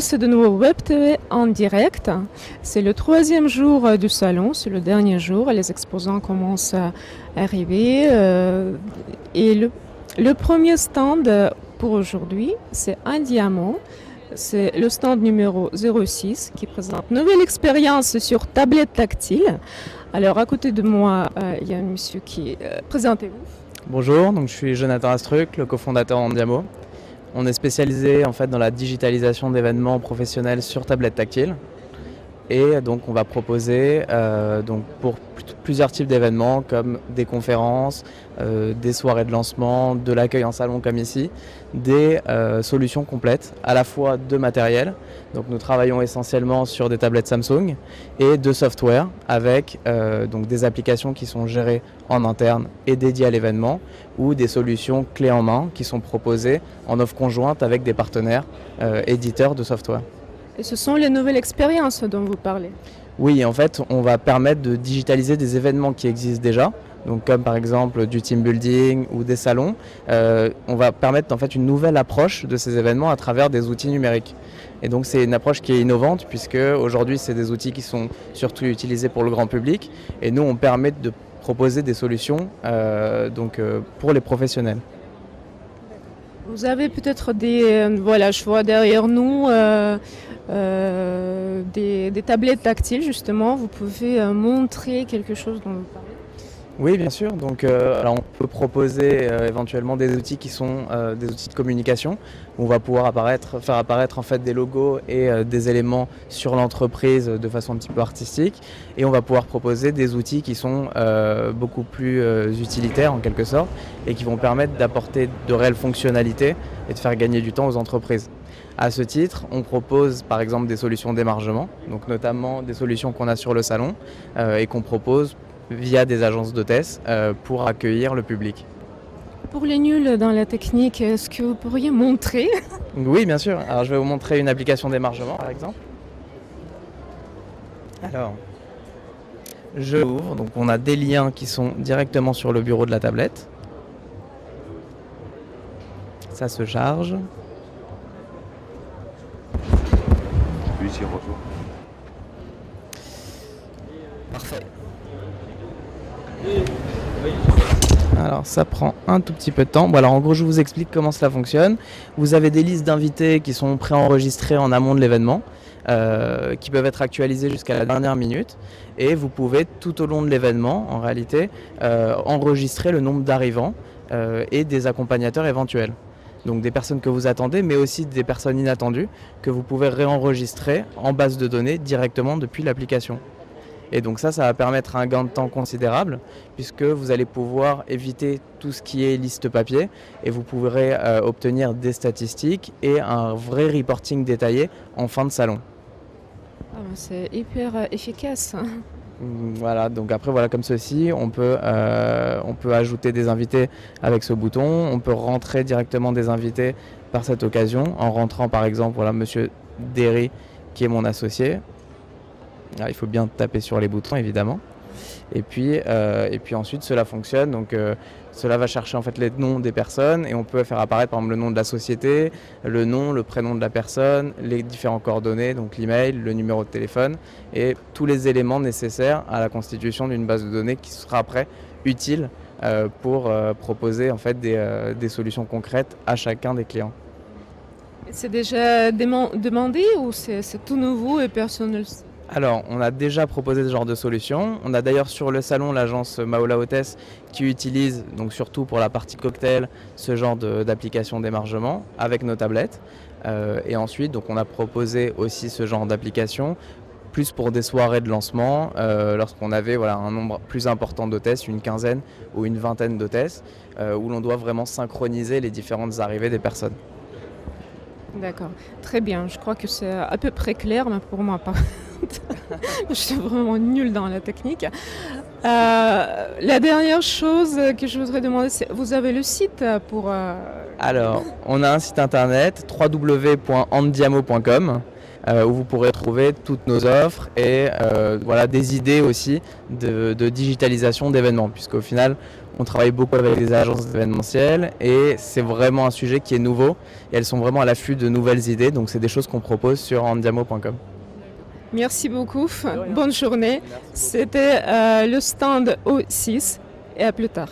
C'est de nouveau Web TV en direct. C'est le troisième jour du salon, c'est le dernier jour. Les exposants commencent à arriver. Et le premier stand pour aujourd'hui, c'est un diamant. C'est le stand numéro 06 qui présente une nouvelle expérience sur tablette tactile. Alors à côté de moi, il y a un monsieur qui... Présentez-vous. Bonjour, donc je suis Jonathan Astruc, le cofondateur d'Andiamo. On est spécialisé en fait dans la digitalisation d'événements professionnels sur tablette tactile. Et donc on va proposer pour plusieurs types d'événements comme des conférences, des soirées de lancement, de l'accueil en salon comme ici, des solutions complètes à la fois de matériel. Donc nous travaillons essentiellement sur des tablettes Samsung et de software avec donc des applications qui sont gérées en interne et dédiées à l'événement ou des solutions clés en main qui sont proposées en offre conjointe avec des partenaires éditeurs de software. Et ce sont les nouvelles expériences dont vous parlez. Oui, en fait, on va permettre de digitaliser des événements qui existent déjà, donc comme par exemple du team building ou des salons. On va permettre en fait une nouvelle approche de ces événements à travers des outils numériques. Et donc c'est une approche qui est innovante puisque aujourd'hui c'est des outils qui sont surtout utilisés pour le grand public et nous on permet de proposer des solutions pour les professionnels. Vous avez peut-être je vois derrière nous des tablettes tactiles justement. Vous pouvez montrer quelque chose dont vous parlez? Oui, bien sûr. Donc, alors on peut proposer éventuellement des outils qui sont des outils de communication. Où on va pouvoir faire apparaître en fait des logos et des éléments sur l'entreprise de façon un petit peu artistique. Et on va pouvoir proposer des outils qui sont beaucoup plus utilitaires en quelque sorte et qui vont permettre d'apporter de réelles fonctionnalités et de faire gagner du temps aux entreprises. À ce titre, on propose par exemple des solutions d'émargement, donc notamment des solutions qu'on a sur le salon et qu'on propose via des agences d'hôtesse pour accueillir le public. Pour les nuls dans la technique, est-ce que vous pourriez montrer? Oui, bien sûr. Alors je vais vous montrer une application d'émargement par exemple. Alors, je ouvre, donc on a des liens qui sont directement sur le bureau de la tablette. Ça se charge. Parfait. Alors ça prend un tout petit peu de temps. Bon, alors en gros je vous explique comment cela fonctionne. Vous avez des listes d'invités qui sont préenregistrées en amont de l'événement, qui peuvent être actualisées jusqu'à la dernière minute. Et vous pouvez tout au long de l'événement, en réalité, enregistrer le nombre d'arrivants et des accompagnateurs éventuels. Donc des personnes que vous attendez, mais aussi des personnes inattendues que vous pouvez réenregistrer en base de données directement depuis l'application. Et donc ça va permettre un gain de temps considérable puisque vous allez pouvoir éviter tout ce qui est liste papier et vous pourrez obtenir des statistiques et un vrai reporting détaillé en fin de salon. C'est hyper efficace. Voilà, donc après comme ceci, on peut ajouter des invités avec ce bouton, on peut rentrer directement des invités par cette occasion en rentrant par exemple monsieur Derry qui est mon associé. Alors, il faut bien taper sur les boutons évidemment. Et puis ensuite cela fonctionne. Donc cela va chercher en fait les noms des personnes et on peut faire apparaître par exemple le nom de la société, le nom, le prénom de la personne, les différentes coordonnées, donc l'email, le numéro de téléphone et tous les éléments nécessaires à la constitution d'une base de données qui sera après utile pour proposer en fait des solutions concrètes à chacun des clients. C'est déjà demandé ou c'est tout nouveau et personnel? Alors, on a déjà proposé ce genre de solution. On a d'ailleurs sur le salon l'agence Maola Hôtesse qui utilise, donc surtout pour la partie cocktail, ce genre d'application d'émargement avec nos tablettes. Et ensuite, donc, on a proposé aussi ce genre d'application plus pour des soirées de lancement, lorsqu'on avait un nombre plus important d'hôtesses, une quinzaine ou une vingtaine d'hôtesses, où l'on doit vraiment synchroniser les différentes arrivées des personnes. D'accord, très bien. Je crois que c'est à peu près clair, mais pour moi pas. Je suis vraiment nulle dans la technique. La dernière chose que je voudrais demander, c'est vous avez le site pour... Alors, on a un site internet www.andiamo.com où vous pourrez trouver toutes nos offres et voilà, des idées aussi de digitalisation d'événements, puisqu'au final, on travaille beaucoup avec les agences événementielles et c'est vraiment un sujet qui est nouveau et elles sont vraiment à l'affût de nouvelles idées, donc c'est des choses qu'on propose sur andiamo.com. Merci beaucoup, bonne journée. C'était le stand O6 et à plus tard.